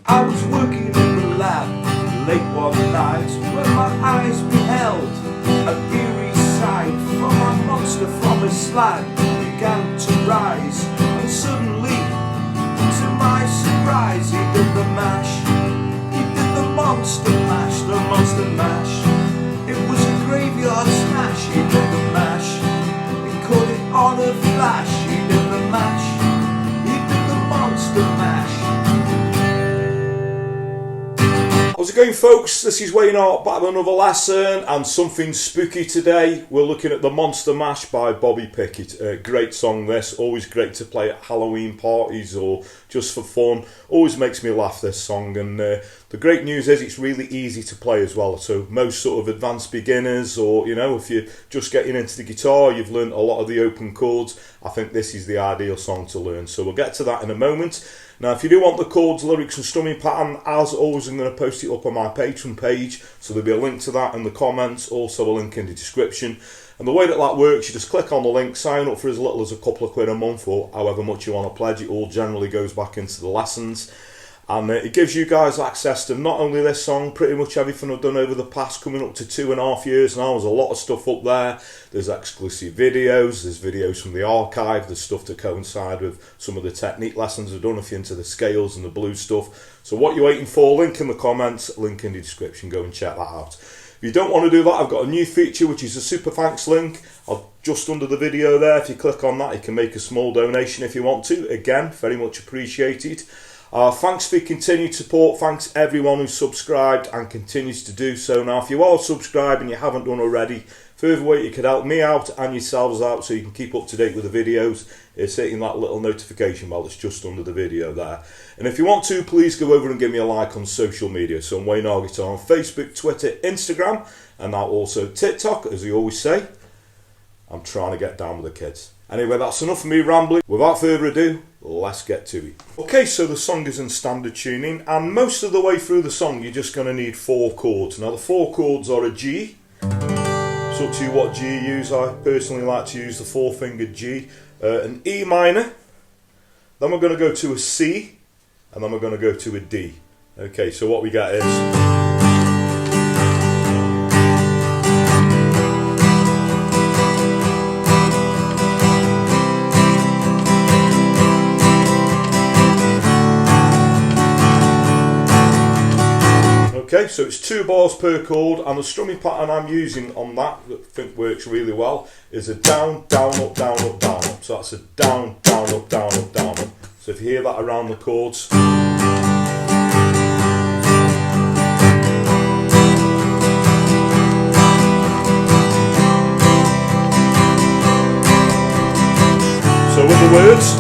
I was working in the lab late one night when my eyes beheld an eerie sight. From a monster from a slab began to rise, and suddenly, to my surprise, he did the mash. He did the monster mash, the monster mash. It was a graveyard smash. He did the mash. He caught it on a flash. He did the mash. He did the monster mash. How's it going, folks? This is Wayne Hart back with another lesson and something spooky today. We're looking at the Monster Mash by Bobby Pickett. Great song this, always great to play at Halloween parties or just for fun. Always makes me laugh, this song, and the great news is it's really easy to play as well. So most sort of advanced beginners, or if you're just getting into the guitar, you've learned a lot of the open chords, I think this is the ideal song to learn. So we'll get to that in a moment. Now, if you do want the chords, lyrics and strumming pattern, as always, I'm going to post it up on my Patreon page, so there'll be a link to that in the comments, also a link in the description. And the way that works, you just click on the link, sign up for as little as a couple of quid a month, or however much you want to pledge. It all generally goes back into the lessons. And it gives you guys access to not only this song, pretty much everything I've done over the past, coming up to 2.5 years now. There's a lot of stuff up there. There's exclusive videos, there's videos from the archive, there's stuff to coincide with some of the technique lessons I've done if you're into the scales and the blues stuff. So what you're waiting for, link in the comments, link in the description, go and check that out. If you don't want to do that, I've got a new feature, which is a super thanks link. Just under the video there, if you click on that, you can make a small donation if you want to. Again, very much appreciated. Thanks for your continued support. Thanks everyone who's subscribed and continues to do so. Now, if you are subscribed and you haven't done already, further way you could help me out and yourselves out so you can keep up to date with the videos is hitting that little notification bell that's just under the video there. And if you want to, please go over and give me a like on social media. So I'm Wayne Hart Guitar on Facebook, Twitter, Instagram, and now also TikTok, as we always say. I'm trying to get down with the kids. Anyway, that's enough of me rambling. Without further ado, let's get to it. Okay, so the song is in standard tuning, and most of the way through the song you're just going to need 4 chords. Now the 4 chords are a G. It's up to you what G you use. I personally like to use the 4-fingered G. An E minor. Then we're going to go to a C, and then we're going to go to a D. Okay, so what we get is... Okay, so it's 2 bars per chord, and the strumming pattern I'm using on that I think works really well is a down, down, up, down, up, down, up. So that's a down, down, up, down, up, down, up. So if you hear that around the chords. So with the words,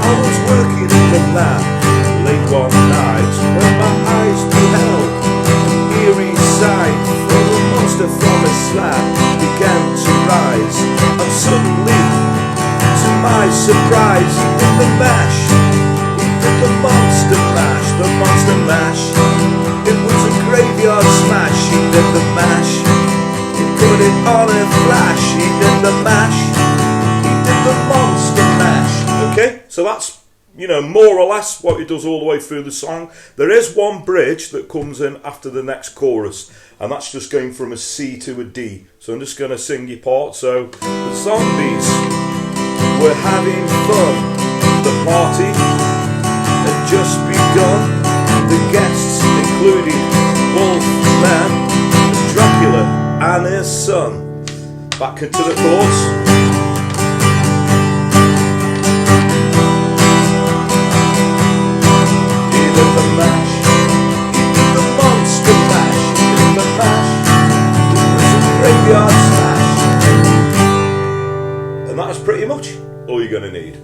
I was working in the lab late one night when my eyes beheld an eerie sight. For a monster from a slab began to rise, and suddenly, to my surprise, he did the mash. He did the monster mash, the monster mash. It was a graveyard smash. He did the mash. He put it on a flash. He did the mash. He did the monster mash. Okay, so that's more or less what he does all the way through the song. There is one bridge that comes in after the next chorus, and that's just going from a C to a D. So I'm just going to sing your part. So, the zombies were having fun. The party had just begun. The guests included Wolfman, Dracula and his son. Back into the chorus. And that is pretty much all you're going to need.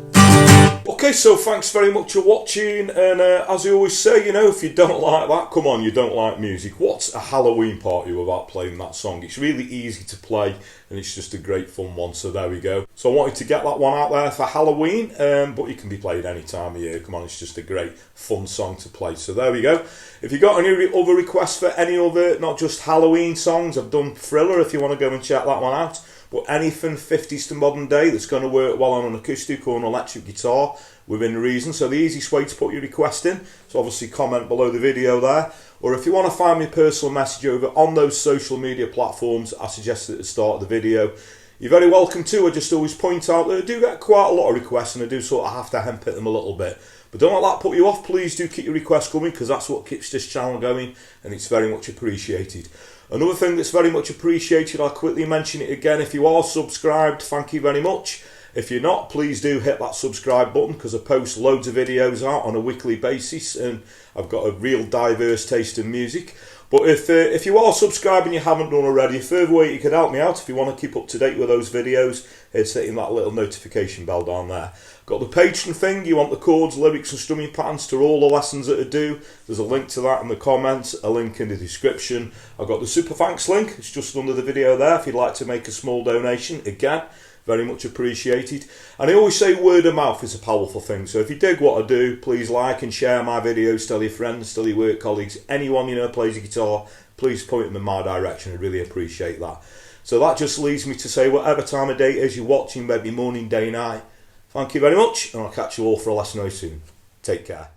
Okay, so thanks very much for watching, and as I always say, if you don't like that, come on, you don't like music. What's a Halloween party without playing that song? It's really easy to play, and it's just a great fun one, so there we go. So I wanted to get that one out there for Halloween, but it can be played any time of year. Come on, it's just a great fun song to play, so there we go. If you got any other requests for any other, not just Halloween songs, I've done Thriller if you want to go and check that one out. but anything 50s to modern day that's going to work well on an acoustic or an electric guitar within reason. So the easiest way to put your request in, so obviously comment below the video there, or if you want to find me a personal message over on those social media platforms I suggested at the start of the video, you're very welcome to. I just always point out that I do get quite a lot of requests and I do sort of have to hem pick them a little bit. But don't let that put you off. Please do keep your requests coming, because that's what keeps this channel going, and it's very much appreciated. Another thing that's very much appreciated, I'll quickly mention it again, if you are subscribed, thank you very much. If you're not, please do hit that subscribe button, because I post loads of videos out on a weekly basis and I've got a real diverse taste in music. But if you are subscribed and you haven't done already, a further way you can help me out if you want to keep up to date with those videos is hitting that little notification bell down there. Got the Patreon thing, you want the chords, lyrics and strumming patterns to all the lessons that I do. There's a link to that in the comments, a link in the description. I've got the super thanks link, it's just under the video there if you'd like to make a small donation. Again, very much appreciated. And I always say word of mouth is a powerful thing, so if you dig what I do, please like and share my videos, tell your friends, tell your work colleagues, anyone you know plays a guitar, please point them in my direction. I really appreciate that. So that just leaves me to say, whatever time of day it is you're watching, maybe morning, day, night, thank you very much, and I'll catch you all for a lesson very soon. Take care.